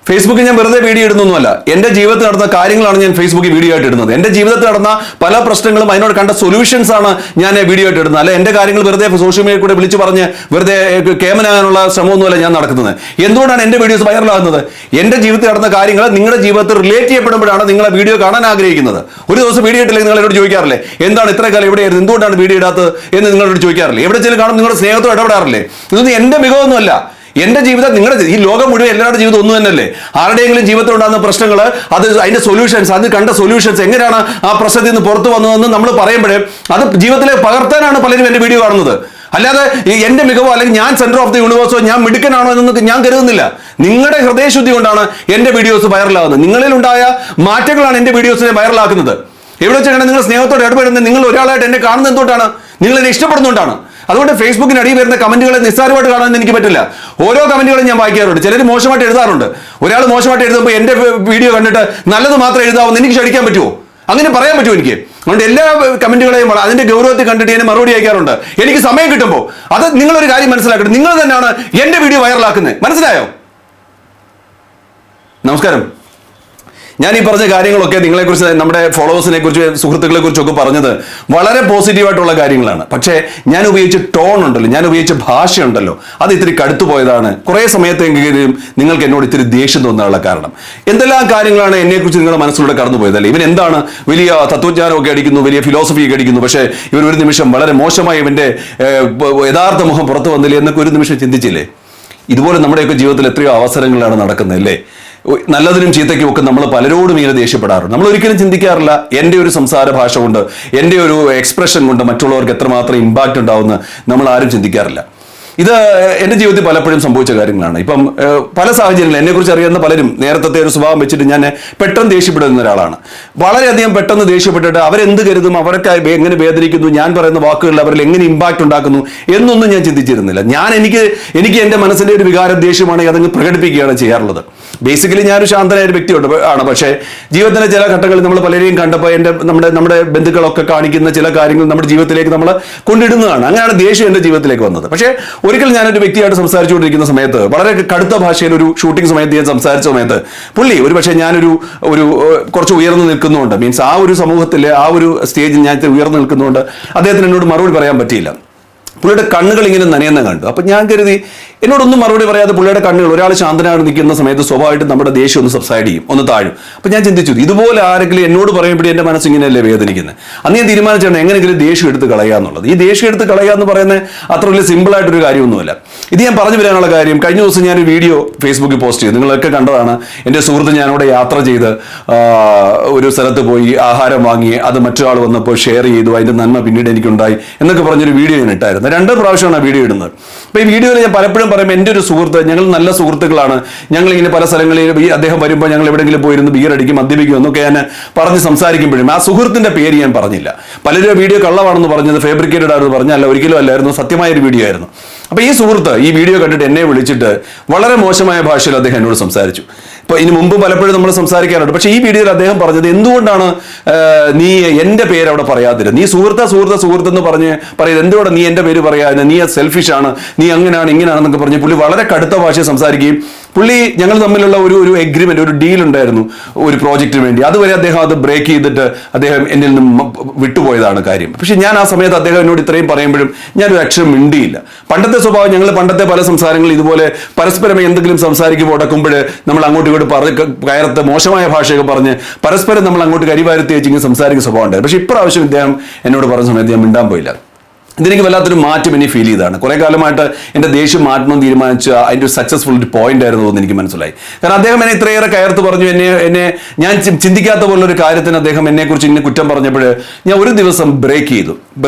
ഫേസ്ബുക്കിൽ ഞാൻ വെറുതെ വീഡിയോ ഇടുന്നൊന്നുമല്ല. എൻ്റെ ജീവിതത്തിൽ നടന്ന കാര്യങ്ങളാണ് ഞാൻ ഫേസ്ബുക്കിൽ വീഡിയോ ആയിട്ട് ഇടുന്നത്. എൻ്റെ ജീവിതത്തിൽ നടന്ന പല പ്രശ്നങ്ങളും അതിനോട് കണ്ട സൊല്യൂഷൻസ് ആണ് ഞാൻ വീഡിയോ ആയിട്ട് ഇടുന്നത്. അല്ല എൻ്റെ കാര്യങ്ങൾ വെറുതെ സോഷ്യൽ മീഡിയയിൽ കൂടെ വിളിച്ച് പറഞ്ഞ് വെറുതെ കേമനാകാനുള്ള ശ്രമമൊന്നുമല്ല ഞാൻ നടക്കുന്നത്. എന്തുകൊണ്ടാണ് എൻ്റെ വീഡിയോസ് വൈറലാകുന്നത്? എൻ്റെ ജീവിതത്തിൽ നടന്ന കാര്യങ്ങൾ നിങ്ങളുടെ ജീവിതത്തിൽ റിലേറ്റ് ചെയ്യപ്പെടുമ്പോഴാണ് നിങ്ങളെ വീഡിയോ കാണാൻ ആഗ്രഹിക്കുന്നത്. ഒരു ദിവസം വീഡിയോ ഇട്ടില്ലെങ്കിൽ നിങ്ങൾ എന്നോട് ചോദിക്കാറില്ലേ എന്താണ് ഇത്ര കാലം എവിടെയായിരുന്നു, എന്തുകൊണ്ടാണ് വീഡിയോ ഇടാത്തത് എന്ന് നിങ്ങളോട് ചോദിക്കാറില്ലേ? എവിടെ ചെല്ലും കാണും നിങ്ങളുടെ സ്നേഹത്തോട് ഇടപെടാറില്ലേ? ഇതൊന്നും എൻ്റെ മികവൊന്നുമല്ല. എൻ്റെ ജീവിതം നിങ്ങളുടെ ഈ ലോകം മുഴുവൻ എല്ലാവരുടെ ജീവിതം ഒന്നും തന്നെയല്ലേ? ആരുടെയെങ്കിലും ജീവിതത്തിൽ ഉണ്ടാകുന്ന പ്രശ്നങ്ങൾ അത് അതിന്റെ സൊല്യൂഷൻസ്, അത് കണ്ട സൊല്യൂഷൻസ് എങ്ങനെയാണ് ആ പ്രശ്നത്തിൽ നിന്ന് പുറത്തു വന്നതെന്ന് നമ്മൾ പറയുമ്പോഴേ അത് ജീവിതത്തിലെ പകർത്താനാണ് പലരും എൻ്റെ വീഡിയോ കാണുന്നത്. അല്ലാതെ എൻ്റെ മികവോ അല്ലെങ്കിൽ ഞാൻ സെന്റർ ഓഫ് ദി യൂണിവേഴ്സോ ഞാൻ മിടുക്കനാണോ എന്നൊന്നും ഞാൻ കരുതുന്നില്ല. നിങ്ങളുടെ ഹൃദയശുദ്ധി കൊണ്ടാണ് എൻ്റെ വീഡിയോസ് വൈറലാകുന്നത്. നിങ്ങളിൽ ഉണ്ടായ മാറ്റങ്ങളാണ് എൻ്റെ വീഡിയോസിനെ വൈറലാക്കുന്നത്. എവിടെ വെച്ചാണ് നിങ്ങൾ സ്നേഹത്തോടെ ഇടപെടുന്നത്? നിങ്ങൾ ഒരാളായിട്ട് എന്നെ കാണുന്നത് എന്തുകൊണ്ടാണ്? നിങ്ങൾ എന്നെ ഇഷ്ടപ്പെടുന്നതുകൊണ്ടാണ്. അതുകൊണ്ട് ഫേസ്ബുക്കിന് അടിയിൽ വരുന്ന കമന്റുകളെ നിസ്സാരമായിട്ട് കാണാൻ എനിക്ക് പറ്റില്ല. ഓരോ കമന്റുകളും ഞാൻ വായിക്കാറുണ്ട്. ചിലർ മോശമായിട്ട് എഴുതാറുണ്ട്. ഒരാൾ മോശമായിട്ട് എഴുതുമ്പോൾ എൻ്റെ വീഡിയോ കണ്ടിട്ട് നല്ലത് മാത്രം എഴുതാമെന്ന് എനിക്ക് ക്ഷണിക്കാൻ പറ്റുമോ? അങ്ങനെ പറയാൻ പറ്റുമോ എനിക്ക്? അതുകൊണ്ട് എല്ലാ കമന്റുകളെയും അതിന്റെ ഗൗരവത്തിൽ കണ്ടിട്ട് ഞാൻ മറുപടി അയക്കാറുണ്ട് എനിക്ക് സമയം കിട്ടുമ്പോൾ. അത് നിങ്ങളൊരു കാര്യം മനസ്സിലാക്കണം, നിങ്ങൾ തന്നെയാണ് എൻ്റെ വീഡിയോ വൈറലാക്കുന്നത്. മനസ്സിലായോ? നമസ്കാരം. ഞാൻ ഈ പറഞ്ഞ കാര്യങ്ങളൊക്കെ നിങ്ങളെക്കുറിച്ച്, നമ്മുടെ ഫോളോവേഴ്സിനെ കുറിച്ച്, സുഹൃത്തുക്കളെ കുറിച്ചൊക്കെ പറഞ്ഞത് വളരെ പോസിറ്റീവായിട്ടുള്ള കാര്യങ്ങളാണ്. പക്ഷേ ഞാൻ ഉപയോഗിച്ച ടോൺ ഉണ്ടല്ലോ, ഞാൻ ഉപയോഗിച്ച ഭാഷയുണ്ടല്ലോ, അത് ഇത്തിരി കടുത്തു പോയതാണ്. കുറേ സമയത്തെങ്കിലും നിങ്ങൾക്ക് എന്നോട് ഇത്തിരി ദേഷ്യം തോന്നാനുള്ള കാരണം. എന്തെല്ലാം കാര്യങ്ങളാണ് എന്നെക്കുറിച്ച് നിങ്ങളുടെ മനസ്സിലൂടെ കടന്നുപോയത് അല്ലേ? ഇവൻ എന്താണ് വലിയ തത്വജ്ഞാനമൊക്കെ അടിക്കുന്നു, വലിയ ഫിലോസഫിയൊക്കെ അടിക്കുന്നു, പക്ഷേ ഇവർ ഒരു നിമിഷം വളരെ മോശമായി ഇവൻ്റെ യഥാർത്ഥ മുഖം പുറത്തു വന്നില്ലേ എന്നൊക്കെ ഒരു നിമിഷം ചിന്തിച്ചില്ലേ? ഇതുപോലെ നമ്മുടെയൊക്കെ ജീവിതത്തിൽ എത്രയോ അവസരങ്ങളാണ് നടക്കുന്നത് അല്ലേ? നല്ലതിനും ചീത്തയ്ക്കും ഒക്കെ നമ്മൾ പലരോടും ഇങ്ങനെ ദേഷ്യപ്പെടാറുണ്ട്. നമ്മൾ ഒരിക്കലും ചിന്തിക്കാറില്ല എൻ്റെ ഒരു സംസാര ഭാഷ കൊണ്ട്, എൻ്റെ ഒരു എക്സ്പ്രഷൻ കൊണ്ട് മറ്റുള്ളവർക്ക് എത്രമാത്രം ഇമ്പാക്റ്റ് ഉണ്ടാവുമെന്ന് നമ്മൾ ആരും ചിന്തിക്കാറില്ല. ഇത് എൻ്റെ ജീവിതത്തിൽ പലപ്പോഴും സംഭവിച്ച കാര്യങ്ങളാണ്. ഇപ്പം പല സാഹചര്യങ്ങളും എന്നെക്കുറിച്ച് അറിയുന്ന പലരും നേരത്തെ ഒരു സ്വഭാവം വെച്ചിട്ട് ഞാൻ പെട്ടെന്ന് ദേഷ്യപ്പെടുന്ന ഒരാളാണ്. വളരെയധികം പെട്ടെന്ന് ദേഷ്യപ്പെട്ടിട്ട് അവരെന്ത് കരുതും, അവരൊക്കെ എങ്ങനെ വേദനിക്കുന്നു, ഞാൻ പറയുന്ന വാക്കുകളിൽ അവരിൽ എങ്ങനെ ഇമ്പാക്റ്റ് ഉണ്ടാക്കുന്നു എന്നൊന്നും ഞാൻ ചിന്തിച്ചിരുന്നില്ല. എനിക്ക് എൻ്റെ മനസ്സിൻ്റെ ഒരു വികാരം ദേഷ്യമാണെങ്കിൽ അതങ്ങ് പ്രകടിപ്പിക്കുകയാണ് ചെയ്യാറുള്ളത്. ബേസിക്കലി ഞാനൊരു ശാന്തനായ ഒരു വ്യക്തിയാണ്. പക്ഷേ ജീവിതത്തിലെ ചില ഘട്ടങ്ങളിൽ നമ്മൾ പലരെയും കണ്ടപ്പോൾ നമ്മുടെ ബന്ധുക്കളൊക്കെ കാണിക്കുന്ന ചില കാര്യങ്ങൾ നമ്മുടെ ജീവിതത്തിലേക്ക് നമ്മൾ കൊണ്ടിടുന്നതാണ്. അങ്ങനെയാണ് ദേഷ്യം എൻ്റെ ജീവിതത്തിലേക്ക് വന്നത്. പക്ഷേ ഒരിക്കൽ ഞാനൊരു വ്യക്തിയായിട്ട് സംസാരിച്ചുകൊണ്ടിരിക്കുന്ന സമയത്ത്, വളരെ കടുത്ത ഭാഷയിൽ ഒരു ഷൂട്ടിംഗ് സമയത്ത് ഞാൻ സംസാരിച്ച സമയത്ത് പുള്ളി ഒരു പക്ഷേ ഞാനൊരു കുറച്ച് ഉയർന്നു നിൽക്കുന്നുണ്ട്, മീൻസ് ആ ഒരു സമൂഹത്തിലെ ആ ഒരു സ്റ്റേജിൽ ഞാൻ ഉയർന്നു നിൽക്കുന്നുണ്ട്, അദ്ദേഹത്തിന് എന്നോട് മറുപടി പറയാൻ പറ്റിയില്ല. പുള്ളിയുടെ കണ്ണുകൾ ഇങ്ങനെ നനയുന്ന കണ്ടു. അപ്പം ഞാൻ കരുതി എന്നോടൊന്നും മറുപടി പറയാതെ പുള്ളിയുടെ കണ്ണുകൾ, ഒരാൾ ശാന്തനായിട്ട് നിൽക്കുന്ന സമയത്ത് സ്വാഭാവികമായിട്ടും നമ്മുടെ ദേഷ്യം ഒന്ന് സബ്സൈഡ് ചെയ്യും, ഒന്ന് താഴും. അപ്പം ഞാൻ ചിന്തിച്ചു ഇതുപോലെ ആരെങ്കിലും എന്നോട് പറയുമ്പോഴേ എൻ്റെ മനസ്സ് ഇങ്ങനെയല്ലേ വേദനിക്കുന്നത്. അന്ന് ഞാൻ തീരുമാനിച്ചാണ് എങ്ങനെയെങ്കിലും ദേഷ്യം എടുത്ത് കളയുക എന്നുള്ളത്. ഈ ദേഷ്യം എടുത്ത് കളയുക എന്ന് പറയുന്നത് അത്ര വലിയ സിമ്പിളായിട്ടൊരു കാര്യമൊന്നുമല്ല. ഇത് ഞാൻ പറഞ്ഞു വരാനുള്ള കാര്യം, കഴിഞ്ഞ ദിവസം ഞാനൊരു വീഡിയോ ഫേസ്ബുക്കിൽ പോസ്റ്റ് ചെയ്തു. നിങ്ങളൊക്കെ കണ്ടതാണ്. എൻ്റെ സുഹൃത്ത് ഞാനിവിടെ യാത്ര ചെയ്ത് ഒരു സ്ഥലത്ത് പോയി ആഹാരം വാങ്ങി അത് മറ്റൊരാൾ വന്നപ്പോൾ ഷെയർ ചെയ്തു, അതിൻ്റെ നന്മ പിന്നീട് എനിക്കുണ്ടായി എന്നൊക്കെ പറഞ്ഞൊരു വീഡിയോ ഞാൻ ഇട്ടായിരുന്നു. 2 പ്രാവശ്യമാണ് ആ വീഡിയോ ഇടുന്നത്. അപ്പോൾ ഈ വീഡിയോയിൽ ഞാൻ പലപ്പോഴും പറയുമ്പോൾ എൻ്റെ ഒരു സുഹൃത്ത്, ഞങ്ങൾ നല്ല സുഹൃത്തുക്കളാണ്, ഞങ്ങളിങ്ങനെ പല സ്ഥലങ്ങളിൽ അദ്ദേഹം വരുമ്പോൾ ഞങ്ങൾ എവിടെയെങ്കിലും പോയിരുന്നു ബിയർ അടിക്കും, മദ്യപിക്കും എന്നൊക്കെ ഞാൻ പറഞ്ഞ് സംസാരിക്കുമ്പോഴും ആ സുഹൃത്തിൻ്റെ പേര് ഞാൻ പറഞ്ഞില്ല. പലരും വീഡിയോ കള്ളമാണെന്ന് പറഞ്ഞത്, ഫാബ്രിക്കേറ്റഡ് ആണെന്ന് പറഞ്ഞല്ല, ഒരിക്കലും അല്ലായിരുന്നു, സത്യമായൊരു വീഡിയോ ആയിരുന്നു. അപ്പോൾ ഈ സുഹൃത്ത് ഈ വീഡിയോ കണ്ടിട്ട് എന്നെ വിളിച്ചിട്ട് വളരെ മോശമായ ഭാഷയിൽ അദ്ദേഹം എന്നോട് സംസാരിച്ചു. ഇപ്പോൾ ഇതിന് മുമ്പ് പലപ്പോഴും നമ്മൾ സംസാരിക്കാറുണ്ട്. പക്ഷേ ഈ വീഡിയോയിൽ അദ്ദേഹം പറഞ്ഞത്, എന്തുകൊണ്ടാണ് നീ എൻ്റെ പേര് അവിടെ പറയാതിരുന്നത്? നീ സുഹൃത്തെന്ന് പറയുന്നത് എന്തുകൊണ്ടാണ് നീ എൻ്റെ പേര് പറയാതെ? നീ സെൽഫിഷാണ്, നീ അങ്ങനെയാണ് ഇങ്ങനെയാണെന്നൊക്കെ പറഞ്ഞ് പുള്ളി വളരെ കടുത്ത ഭാഷയിൽ സംസാരിക്കുകയും, പുള്ളി ഞങ്ങൾ തമ്മിലുള്ള ഒരു എഗ്രിമെന്റ്, ഒരു ഡീൽ ഉണ്ടായിരുന്നു ഒരു പ്രോജക്റ്റിന് വേണ്ടി. അതുവരെ അദ്ദേഹം അത് ബ്രേക്ക് ചെയ്തിട്ട് അദ്ദേഹം എന്നിൽ നിന്ന് വിട്ടുപോയതാണ് കാര്യം. പക്ഷെ ഞാൻ ആ സമയത്ത് അദ്ദേഹം എന്നോട് ഇത്രയും പറയുമ്പോഴും ഞാനൊരു അക്ഷരം മിണ്ടിയില്ല. പണ്ടത്തെ സ്വഭാവം, ഞങ്ങൾ പണ്ടത്തെ പല സംസാരങ്ങൾ ഇതുപോലെ പരസ്പരം എന്തെങ്കിലും സംസാരിക്കുമ്പോൾ ഉടക്കുമ്പോൾ നമ്മൾ അങ്ങോട്ടും ഇങ്ങോട്ട് കയറത്ത് മോശമായ ഭാഷയൊക്കെ പറഞ്ഞ് പരസ്പരം നമ്മൾ അങ്ങോട്ട് കരിവാരത്തി വെച്ചിങ്ങനെ സംസാരിക്കുന്ന സ്വഭാവം ഉണ്ടായിരുന്നു. പക്ഷെ ഇപ്രാവശ്യം ഇദ്ദേഹം എന്നോട് പറഞ്ഞ സമയത്ത് ഞാൻ മിണ്ടാൻ പോയില്ല. ഇതെനിക്ക് വല്ലാത്തൊരു മാറ്റം എനിക്ക് ഫീൽ ചെയ്തതാണ്. കുറേ കാലമായിട്ട് എൻ്റെ ദേഷ്യം മാറ്റണമെന്ന് തീരുമാനിച്ച അതിൻ്റെ ഒരു സക്സസ്ഫുൾ ഒരു പോയിന്റ് ആയിരുന്നു എന്ന് എനിക്ക് മനസ്സിലായി. കാരണം അദ്ദേഹം എന്നെ ഇത്രയേറെ കയർത്ത് പറഞ്ഞു, എന്നെ ഞാൻ ചിന്തിക്കാത്ത പോലുള്ളൊരു കാര്യത്തിന് അദ്ദേഹം എന്നെക്കുറിച്ച് ഇങ്ങനെ കുറ്റം പറഞ്ഞപ്പോൾ ഞാൻ ഒരു ദിവസം ബ്രേക്ക് ചെയ്ത്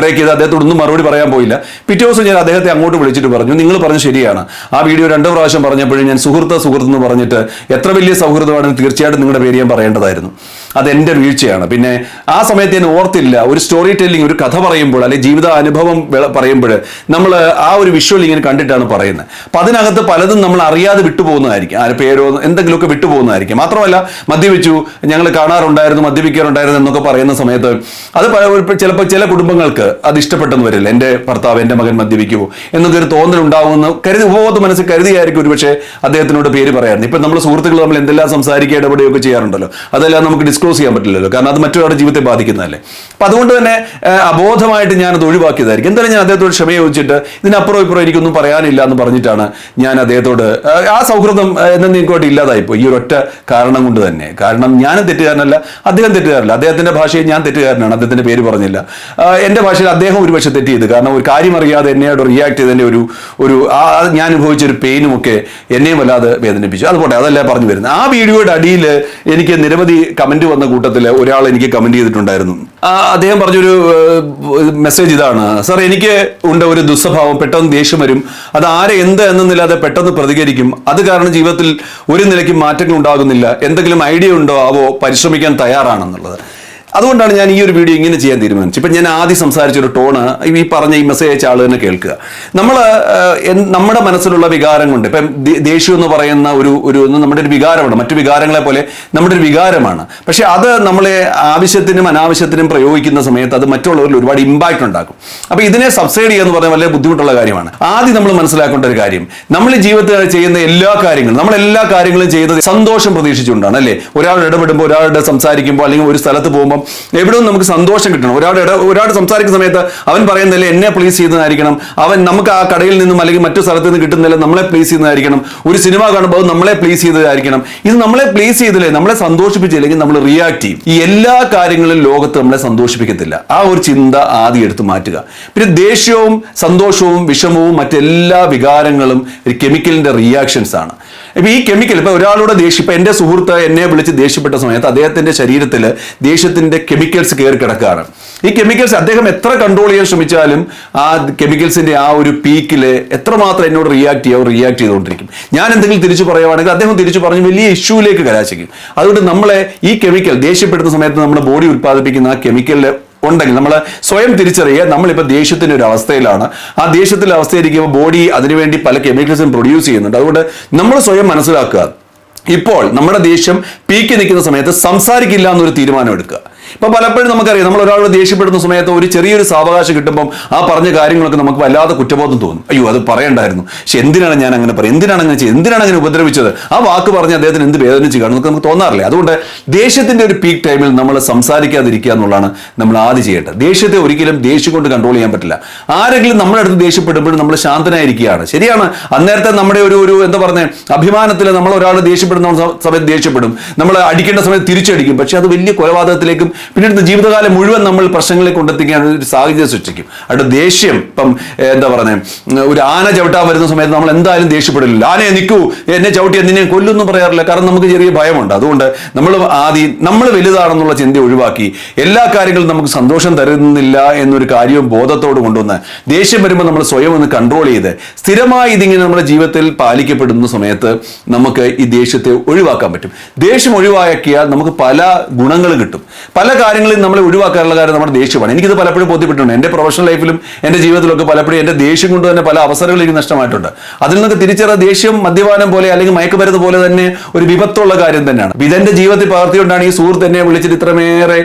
അദ്ദേഹത്തോടൊന്നും മറുപടി പറയാൻ പോയില്ല. പിറ്റേ ദിവസം ഞാൻ അദ്ദേഹത്തെ അങ്ങോട്ട് വിളിച്ചിട്ട് പറഞ്ഞു, നിങ്ങൾ പറഞ്ഞത് ശരിയാണ്. ആ വീഡിയോ 2 പ്രാവശ്യം പറഞ്ഞപ്പോഴും ഞാൻ സുഹൃത്ത് എന്ന് പറഞ്ഞിട്ട് എത്ര വലിയ സൗഹൃദമാണെന്ന് തീർച്ചയായിട്ടും നിങ്ങളുടെ പേര് ഞാൻ പറയേണ്ടതായിരുന്നു. അതെൻ്റെ വീഴ്ചയാണ്. പിന്നെ ആ സമയത്ത് ഞാൻ ഓർത്തില്ല, ഒരു സ്റ്റോറി ടെല്ലിംഗ്, ഒരു കഥ പറയുമ്പോൾ അല്ലെങ്കിൽ ജീവിത അനുഭവം പറയുമ്പോൾ നമ്മൾ ആ ഒരു വിഷ്വൽ ഇങ്ങനെ കണ്ടിട്ടാണ് പറയുന്നത്. അപ്പം അതിനകത്ത് പലതും നമ്മൾ അറിയാതെ വിട്ടുപോകുന്നതായിരിക്കും, ആര് പേരോ എന്തെങ്കിലുമൊക്കെ വിട്ടുപോകുന്നതായിരിക്കും. മാത്രമല്ല മദ്യപിച്ചു, ഞങ്ങൾ കാണാറുണ്ടായിരുന്നു, മദ്യപിക്കാറുണ്ടായിരുന്നു എന്നൊക്കെ പറയുന്ന സമയത്ത് അത് ചിലപ്പോൾ ചില കുടുംബങ്ങൾക്ക് അത് ഇഷ്ടപ്പെട്ടെന്ന് വരില്ല. എൻ്റെ ഭർത്താവ്, എൻ്റെ മകൻ മദ്യപിക്കുമോ എന്നൊക്കെ ഒരു തോന്നലുണ്ടാവുമെന്ന് കരുതി, ഉപബോധ മനസ്സിൽ കരുതിയായിരിക്കും ഒരുപക്ഷെ അദ്ദേഹത്തിനോട് പേര് പറയാറുണ്ട്. ഇപ്പം നമ്മൾ സുഹൃത്തുക്കൾ നമ്മൾ എന്തെല്ലാം സംസാരിക്കുക, ഇടപെടുകയൊക്കെ ചെയ്യാറുണ്ടല്ലോ, അതെല്ലാം നമുക്ക് ഡിസ്ക്ലോസ് ചെയ്യാൻ പറ്റില്ലല്ലോ, കാരണം അത് മറ്റൊരാളുടെ ജീവിതത്തെ ബാധിക്കുന്നതല്ലേ. അപ്പം അതുകൊണ്ട് തന്നെ അബോധമായിട്ട് ഞാനത് ഒഴിവാക്കിയതായിരിക്കും. എന്തായാലും ഞാൻ അദ്ദേഹത്തോട് ക്ഷമ ചോദിച്ചിട്ട് ഇതിനപ്പുറം ഇപ്പുറം എനിക്കൊന്നും പറയാനില്ല എന്ന് പറഞ്ഞിട്ടാണ് ഞാൻ അദ്ദേഹത്തോട് ആ സൗഹൃദം എന്നേക്കുമായിട്ട് ഇല്ലാതായിപ്പോയി, ഈ ഒരൊറ്റ കാരണം കൊണ്ട് തന്നെ. കാരണം ഞാനും തെറ്റുകാരനല്ല, അദ്ദേഹം തെറ്റുകാരല്ല. അദ്ദേഹത്തിന്റെ ഭാഷയിൽ ഞാൻ തെറ്റുകാരനാണ്, അദ്ദേഹത്തിന്റെ പേര് പറഞ്ഞില്ല. എൻ്റെ ഭാഷയിൽ അദ്ദേഹം ഒരുപക്ഷെ തെറ്റ് ചെയ്തു, കാരണം ഒരു കാര്യം അറിയാതെ എന്നോട് റിയാക്ട് ചെയ്തതിൻ്റെ ഒരു ഞാൻ അനുഭവിച്ച ഒരു പെയിനും ഒക്കെ എന്നെയും വല്ലാതെ വേദനിപ്പിച്ചു. അതുപോലെ അതല്ല പറഞ്ഞു വരുന്നത്. ആ വീഡിയോയുടെ അടിയിൽ എനിക്ക് നിരവധി കമന്റ് വന്ന കൂട്ടത്തിൽ ഒരാൾ എനിക്ക് കമന്റ് ചെയ്തിട്ടുണ്ടായിരുന്നു. അദ്ദേഹം പറഞ്ഞൊരു മെസ്സേജ് ഇതാണ്: സാർ, എനിക്ക് ഉണ്ട് ഒരു ദുസ്വഭാവം, പെട്ടെന്ന് ദേഷ്യം വരും, അത് ആരെ എന്ത് എന്നൊന്നില്ലാതെ പെട്ടെന്ന് പ്രതികരിക്കും. അത് കാരണം ജീവിതത്തിൽ ഒരു നിലയ്ക്കും മാറ്റങ്ങൾ ഉണ്ടാകുന്നില്ല. എന്തെങ്കിലും ഐഡിയ ഉണ്ടോ, അവോ പരിശ്രമിക്കാൻ തയ്യാറാണെന്നുള്ളത്. അതുകൊണ്ടാണ് ഞാൻ ഈ ഒരു വീഡിയോ ഇങ്ങനെ ചെയ്യാൻ തീരുമാനിച്ചത്. ഇപ്പം ഞാൻ ആദ്യം സംസാരിച്ചൊരു ടോണ് ഈ പറഞ്ഞ ഈ മെസ്സേജ് അയച്ച ആൾ തന്നെ കേൾക്കുക. നമ്മുടെ മനസ്സിലുള്ള വികാരം കൊണ്ട്, ഇപ്പം ദേഷ്യം എന്ന് പറയുന്ന ഒരു നമ്മുടെ ഒരു വികാരമാണ്, മറ്റു വികാരങ്ങളെ പോലെ നമ്മുടെ ഒരു വികാരമാണ്. പക്ഷെ അത് നമ്മളെ ആവശ്യത്തിനും അനാവശ്യത്തിനും പ്രയോഗിക്കുന്ന സമയത്ത് അത് മറ്റുള്ളവരിൽ ഒരുപാട് ഇമ്പാക്റ്റ് ഉണ്ടാക്കും. അപ്പം ഇതിനെ സബ്സൈഡ് ചെയ്യുക എന്ന് പറഞ്ഞാൽ വളരെ ബുദ്ധിമുട്ടുള്ള കാര്യമാണ്. ആദ്യം നമ്മൾ മനസ്സിലാക്കേണ്ട ഒരു കാര്യം, നമ്മൾ ജീവിതത്തിൽ ചെയ്യുന്ന എല്ലാ കാര്യങ്ങളും ചെയ്യുന്നത് സന്തോഷം പ്രതീക്ഷിച്ചുകൊണ്ടാണ്, അല്ലേ? ഒരാൾ ഇടപെടുമ്പോൾ, ഒരാളുടെ സംസാരിക്കുമ്പോൾ, അല്ലെങ്കിൽ ഒരു സ്ഥലത്ത് പോകുമ്പോൾ എവിടെയും നമുക്ക് സന്തോഷം കിട്ടണം. ഒരാൾ സംസാരിക്കുന്ന സമയത്ത് അവൻ പറയുന്നതല്ലേ എന്നെ പ്ലീസ് ചെയ്യുന്നതായിരിക്കണം, അവൻ നമുക്ക് ആ കടയിൽ നിന്നും അല്ലെങ്കിൽ മറ്റു സ്ഥലത്ത് നിന്ന് കിട്ടുന്നില്ല നമ്മളെ പ്ലീസ് ചെയ്യുന്നതായിരിക്കണം, ഒരു സിനിമ കാണുമ്പോൾ നമ്മളെ പ്ലീസ് ചെയ്തതായിരിക്കണം. ഇത് നമ്മളെ പ്ലീസ് ചെയ്തില്ലേ, നമ്മളെ സന്തോഷിപ്പിച്ചില്ലെങ്കിൽ നമ്മൾ റിയാക്ട് ചെയ്യും. ഈ എല്ലാ കാര്യങ്ങളും ലോകത്ത് നമ്മളെ സന്തോഷിപ്പിക്കത്തില്ല. ആ ഒരു ചിന്ത ആദ്യം എടുത്ത് മാറ്റുക. പിന്നെ ദേഷ്യവും സന്തോഷവും വിഷമവും മറ്റെല്ലാ വികാരങ്ങളും ഒരു കെമിക്കലിന്റെ റിയാക്ഷൻസ് ആണ്. ഇപ്പൊ ഈ കെമിക്കൽ, ഇപ്പൊ ഒരാളുടെ ദേഷ്യം, ഇപ്പൊ എന്റെ സുഹൃത്ത് എന്നെ വിളിച്ച് ദേഷ്യപ്പെട്ട സമയത്ത് അദ്ദേഹത്തിന്റെ ശരീരത്തിൽ ദേഷ്യത്തിന്റെ കെമിക്കൽസ് കയറി കിടക്കുകയാണ്. ഈ കെമിക്കൽസ് അദ്ദേഹം എത്ര കൺട്രോൾ ചെയ്യാൻ ശ്രമിച്ചാലും ആ കെമിക്കൽസിന്റെ ആ ഒരു പീക്കില് എത്രമാത്രം എന്നോട് റിയാക്ട് ചെയ്തുകൊണ്ടിരിക്കും. ഞാൻ എന്തെങ്കിലും തിരിച്ചു പറയുവാണെങ്കിൽ അദ്ദേഹം തിരിച്ചു പറഞ്ഞ് വലിയ ഇഷ്യൂയിലേക്ക് കലാശിക്കും. അതുകൊണ്ട് നമ്മളെ ഈ കെമിക്കൽ ദേഷ്യപ്പെടുന്ന സമയത്ത് നമ്മുടെ ബോഡി ഉത്പാദിപ്പിക്കുന്ന ആ കെമിക്കലിലെ ഉണ്ടെങ്കിൽ നമ്മൾ സ്വയം തിരിച്ചറിയുക, നമ്മളിപ്പോൾ ദേഷ്യത്തിൻ്റെ ഒരു അവസ്ഥയിലാണ്. ആ ദേഷ്യത്തിൻ്റെ അവസ്ഥയിരിക്കുമ്പോൾ ബോഡി അതിനുവേണ്ടി പല കെമിക്കൽസും പ്രൊഡ്യൂസ് ചെയ്യുന്നുണ്ട്. അതുകൊണ്ട് നമ്മൾ സ്വയം മനസ്സിലാക്കുക, ഇപ്പോൾ നമ്മുടെ ദേഷ്യം പീക്ക് നിൽക്കുന്ന സമയത്ത് സംസാരിക്കില്ല എന്നൊരു തീരുമാനം എടുക്കുക. ഇപ്പൊ പലപ്പോഴും നമുക്കറിയാം, നമ്മൾ ഒരാളോട് ദേഷ്യപ്പെടുന്ന സമയത്ത് ഒരു ചെറിയൊരു സാവകാശം കിട്ടുമ്പോൾ ആ പറഞ്ഞ കാര്യങ്ങളൊക്കെ നമുക്ക് വല്ലാതെ കുറ്റബോധം തോന്നും. അയ്യോ, അത് പറയണ്ടായിരുന്നു, പക്ഷെ എന്തിനാണ് ഞാൻ അങ്ങനെ പറയും, എന്തിനാണ് അങ്ങനെ ചെയ്തത്, എന്തിനാണ് അങ്ങനെ ഉപദ്രവിച്ചത്, ആ വാക്ക് പറഞ്ഞ് അദ്ദേഹത്തിന് എന്ത് വേദനിച്ച് കാണും നമുക്ക് തോന്നാറില്ലേ? അതുകൊണ്ട് ദേഷ്യത്തിന്റെ ഒരു പീക്ക് ടൈമിൽ നമ്മൾ സംസാരിക്കാതിരിക്കുക എന്നുള്ളതാണ് നമ്മൾ ആദ്യം ചെയ്യേണ്ടത്. ദേഷ്യത്തെ ഒരിക്കലും ദേഷ്യം കൊണ്ട് കൺട്രോൾ ചെയ്യാൻ പറ്റില്ല. ആരെങ്കിലും നമ്മുടെ അടുത്ത് ദേഷ്യപ്പെടുമ്പോഴും നമ്മൾ ശാന്തനായിരിക്കുകയാണ്. ശരിയാണ്, അന്നേരത്തെ നമ്മുടെ ഒരു എന്താ പറഞ്ഞ അഭിമാനത്തിൽ നമ്മൾ ഒരാൾ ദേഷ്യപ്പെടുന്ന സമയത്ത് ദേഷ്യപ്പെടും, നമ്മൾ അടിക്കേണ്ട സമയത്ത് തിരിച്ചടിക്കും. പക്ഷെ അത് വലിയ കൊലപാതകത്തിലേക്കും പിന്നീട് ജീവിതകാലം മുഴുവൻ നമ്മൾ പ്രശ്നങ്ങളെ കൊണ്ടെത്തിക്കാൻ ഒരു സാഹചര്യം സൃഷ്ടിക്കും. അവിടെ ദേഷ്യം, ഇപ്പം എന്താ പറയുന്നത്, ഒരു ആന ചവിട്ടാൻ വരുന്ന സമയത്ത് നമ്മൾ എന്തായാലും ദേഷ്യപ്പെടില്ല. ആനയെ നിൽക്കൂ, എന്നെ ചവിട്ടി നിന്നെ കൊല്ലൊന്നും പറയാറില്ല, കാരണം നമുക്ക് ചെറിയ ഭയമുണ്ട്. അതുകൊണ്ട് നമ്മൾ വലുതാണെന്നുള്ള ചിന്ത ഒഴിവാക്കി എല്ലാ കാര്യങ്ങളും നമുക്ക് സന്തോഷം തരുന്നില്ല എന്നൊരു കാര്യവും ബോധത്തോട് കൊണ്ടുവന്ന് ദേഷ്യം വരുമ്പോൾ നമ്മൾ സ്വയം ഒന്ന് കൺട്രോൾ ചെയ്ത് സ്ഥിരമായി ഇതിങ്ങനെ നമ്മുടെ ജീവിതത്തിൽ പാലിക്കപ്പെടുന്ന സമയത്ത് നമുക്ക് ഈ ദേഷ്യത്തെ ഒഴിവാക്കാൻ പറ്റും. ദേഷ്യം ഒഴിവാക്കിയാൽ നമുക്ക് പല ഗുണങ്ങളും കിട്ടും. പല കാര്യങ്ങളിൽ നമ്മളെ ഒഴിവാക്കാനുള്ള കാര്യം നമ്മുടെ ദേഷ്യമാണ്. എനിക്കിത് പലപ്പോഴും ബോധ്യപ്പെട്ടിട്ടുണ്ട്. എൻ്റെ പ്രൊഫഷണൽ ലൈഫിലും എൻ്റെ ജീവിതത്തിലൊക്കെ പലപ്പോഴും എൻ്റെ ദേഷ്യം കൊണ്ട് തന്നെ പല അവസരങ്ങളും എനിക്ക് നഷ്ടമായിട്ടുണ്ട്. അതിൽ നിന്നൊക്കെ തിരിച്ചറിയ ദേഷ്യം മദ്യപാനം പോലെ അല്ലെങ്കിൽ മയക്കുമരുന്ന് പോലെ തന്നെ ഒരു വിപത്തുള്ള കാര്യം തന്നെയാണ്. ഇതെന്റെ ജീവിതത്തിൽ പകർത്തിക്കൊണ്ടാണ് ഈ സുഹൃത്ത് എന്നെ വിളിച്ചിട്ട് ഇത്രമേറെ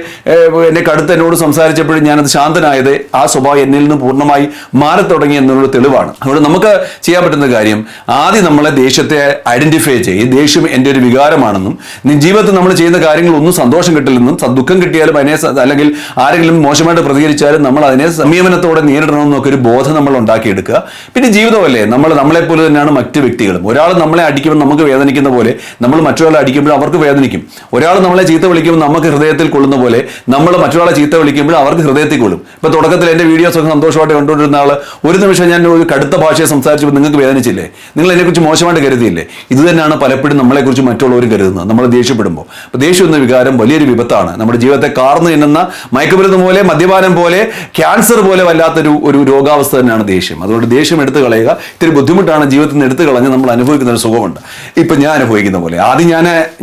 എന്നെ കടുത്ത് എന്നോട് സംസാരിച്ചപ്പോഴും ഞാനത് ശാന്തനായത്. ആ സ്വഭാവം എന്നിൽ നിന്ന് പൂർണ്ണമായി മാറി തുടങ്ങി എന്നുള്ള തെളിവാണ്. അതുകൊണ്ട് നമുക്ക് ചെയ്യാൻ പറ്റുന്ന കാര്യം, ആദ്യം നമ്മളെ ദേഷ്യത്തെ ഐഡന്റിഫൈ ചെയ്യും. ഈ ദേഷ്യം എൻ്റെ ഒരു വികാരമാണെന്നും ജീവിതത്തിൽ നമ്മൾ ചെയ്യുന്ന കാര്യങ്ങൾ ഒന്നും സന്തോഷം കിട്ടില്ലെന്നും ദുഃഖം കിട്ടിയാലും അതിനെ അല്ലെങ്കിൽ ആരെങ്കിലും മോശമായിട്ട് പ്രതികരിച്ചാലും നമ്മൾ അതിനെ സംയമനത്തോടെ നേരിടണമെന്നൊക്കെ ഒരു ബോധം നമ്മൾ ഉണ്ടാക്കിയെടുക്കുക. പിന്നെ ജീവിതമല്ലേ, നമ്മളെപ്പോലെ തന്നെയാണ് മറ്റു വ്യക്തികളും. ഒരാൾ നമ്മളെ അടിക്കുമ്പോൾ നമുക്ക് വേദനിക്കുന്ന പോലെ നമ്മൾ മറ്റൊരാളെ അടിക്കുമ്പോൾ അവർക്ക് വേദനിക്കും. ഒരാൾ നമ്മളെ ചീത്ത വിളിക്കുമ്പോൾ നമുക്ക് ഹൃദയത്തിൽ കൊള്ളുന്ന പോലെ നമ്മൾ മറ്റൊരാളെ ചീത്ത വിളിക്കുമ്പോൾ അവർക്ക് ഹൃദയത്തിൽ കൊള്ളും. ഇപ്പൊ തുടക്കത്തിൽ എൻ്റെ വീഡിയോസ് ഒക്കെ സന്തോഷമായിട്ട് കണ്ടുകൊണ്ടിരുന്ന ആൾ ഒരു നിമിഷം ഞാൻ ഒരു കടുത്ത ഭാഷയെ സംസാരിച്ചപ്പോൾ നിങ്ങൾക്ക് വേദനിച്ചില്ലേ? നിങ്ങൾ എന്നെക്കുറിച്ച് മോശമായിട്ട് കരുതിയില്ലേ? ഇത് തന്നെയാണ് പലപ്പോഴും നമ്മളെക്കുറിച്ച് മറ്റുള്ളവരും കരുതുന്നത് നമ്മൾ ദേഷ്യപ്പെടുമ്പോൾ. അപ്പോൾ ദേഷ്യം എന്ന വികാരം വലിയൊരു വിപത്താണ്. നമ്മുടെ ജീവിതത്തെ ശരീരത്തെ കാർന്നു തിന്നുന്ന മയക്കുമരുന്ന് പോലെ, മദ്യപാനം പോലെ, ക്യാൻസർ പോലെ വല്ലാത്തൊരു രോഗാവസ്ഥ തന്നെയാണ് ദേഷ്യം. അതുകൊണ്ട് ദേഷ്യം എടുത്തു കളയുക. ഇത്തിരി ബുദ്ധിമുട്ടാണ്, ജീവിതത്തിൽ നിന്ന് എടുത്തു കളഞ്ഞ് നമ്മൾ അനുഭവിക്കുന്ന ഒരു സുഖമുണ്ട്. ഇപ്പം ഞാൻ അനുഭവിക്കുന്ന പോലെ. ആദ്യം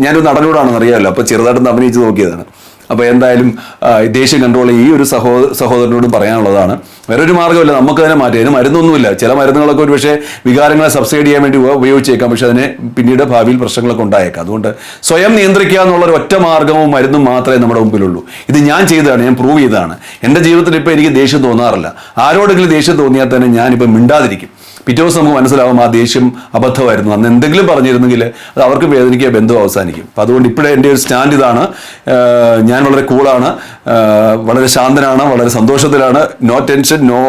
ഞാനൊരു നടനോടാണെന്ന് അറിയാമല്ലോ, അപ്പോൾ ചെറുതായിട്ടൊന്ന് അഭിനയിച്ച് നോക്കിയതാണ്. അപ്പോൾ എന്തായാലും ദേഷ്യം കൺട്രോൾ ഈ ഒരു സഹോദരനോടും പറയാനുള്ളതാണ്. വേറൊരു മാർഗ്ഗമില്ല, നമുക്ക് തന്നെ മാറ്റി. അതിന് മരുന്നൊന്നുമില്ല. ചില മരുന്നുകളൊക്കെ ഒരു പക്ഷേ വികാരങ്ങളെ സബ്സൈഡ് ചെയ്യാൻ വേണ്ടി ഉപയോഗിച്ചേക്കാം, പക്ഷെ അതിന് പിന്നീട് ഭാവിയിൽ പ്രശ്നങ്ങളൊക്കെ ഉണ്ടായേക്കാം. അതുകൊണ്ട് സ്വയം നിയന്ത്രിക്കുക എന്നുള്ളൊരു ഒറ്റ മാർഗ്ഗവും മരുന്നും മാത്രമേ നമ്മുടെ മുമ്പിലുള്ളൂ. ഇത് ഞാൻ ചെയ്തതാണ്, ഞാൻ പ്രൂവ് ചെയ്തതാണ്. എൻ്റെ ജീവിതത്തിൽ ഇപ്പോൾ എനിക്ക് ദേഷ്യം തോന്നാറില്ല. ആരോടെങ്കിലും ദേഷ്യം തോന്നിയാൽ തന്നെ ഞാനിപ്പോൾ മിണ്ടാതിരിക്കും. പിറ്റേ ദിവസം നമുക്ക് മനസ്സിലാവും ആ ദേഷ്യം അബദ്ധമായിരുന്നു, അന്ന് എന്തെങ്കിലും പറഞ്ഞിരുന്നെങ്കിൽ അത് അവർക്ക് വേദനിക്കുക, ബന്ധം അവസാനിക്കും. അപ്പം അതുകൊണ്ട് ഇപ്പോഴേ എൻ്റെ ഒരു സ്റ്റാൻഡ് ഇതാണ്. ഞാൻ വളരെ കൂളാണ്, വളരെ ശാന്തനാണ്, വളരെ സന്തോഷത്തിലാണ്. നോ ടെൻഷൻ, നോ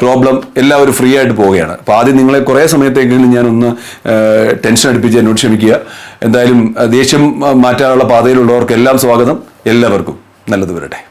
പ്രോബ്ലം, എല്ലാവരും ഫ്രീ ആയിട്ട് പോവുകയാണ്. അപ്പോൾ ആദ്യം നിങ്ങളെ കുറേ സമയത്തേക്കെങ്കിലും ഞാനൊന്ന് ടെൻഷൻ അടുപ്പിച്ച് എന്നോട് ക്ഷമിക്കുക. എന്തായാലും ദേഷ്യം മാറ്റാനുള്ള പാതയിലുള്ളവർക്കെല്ലാം സ്വാഗതം. എല്ലാവർക്കും നല്ലത് വരട്ടെ.